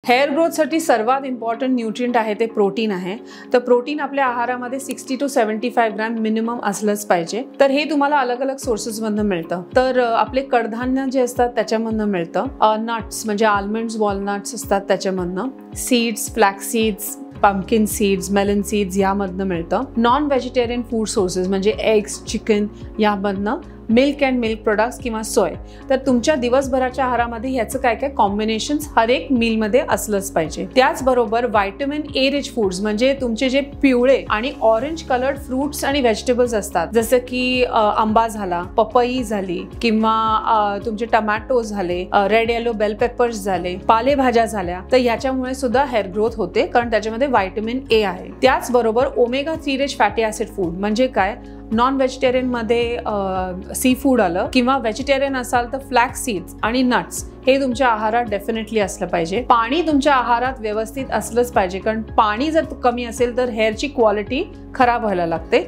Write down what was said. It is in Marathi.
हेअर ग्रोथसाठी सर्वात इम्पॉर्टंट न्यूट्रिएंट आहे ते प्रोटीन आहे. तर प्रोटीन आपल्या आहारामध्ये 60 to 75 ग्रॅम मिनिमम असलंच पाहिजे. तर हे तुम्हाला अलग अलग सोर्सेसमधून मिळतं. तर आपले कडधान्य जे असतात त्याच्यामधनं मिळतं. नट्स म्हणजे आल्मंड्स, वॉलनट्स असतात त्याच्यामधनं, seeds, flax seeds, pumpkin seeds, melon seeds यामधनं मिळतं. नॉन व्हेजिटेरियन फूड सोर्सेस म्हणजे एग्स, चिकन यामधनं, मिल्क अँड मिल्क प्रोडक्ट्स किंवा सोय. तर तुमच्या दिवसभराच्या आहारामध्ये ह्याचं काय काय कॉम्बिनेशन्स हर एक मीलमध्ये असलंच पाहिजे. त्याचबरोबर व्हायटमिन ए रिच फूड्स म्हणजे तुमचे जे पिवळे आणि ऑरेंज कलर्ड फ्रुट्स आणि व्हेजिटेबल्स असतात, जसं की आंबा झाला, पपई झाली, किंवा तुमचे टमॅटो झाले, रेड येलो बेल पेपर्स झाले, पालेभाज्या झाल्या, तर याच्यामुळे सुद्धा हेअर ग्रोथ होते, कारण त्याच्यामध्ये व्हायटमिन ए आहे. त्याचबरोबर omega 3 rich fatty acid food म्हणजे काय, नॉन व्हेजिटेरियन मध्ये सी फूड आलं, किंवा व्हेजिटेरियन असाल तर फ्लॅक्स सीड्स आणि नट्स हे तुमच्या आहारात डेफिनेटली असलं पाहिजे. पाणी तुमच्या आहारात व्यवस्थित असलंच पाहिजे, कारण पाणी जर कमी असेल तर हेअरची क्वालिटी खराब व्हायला लागते.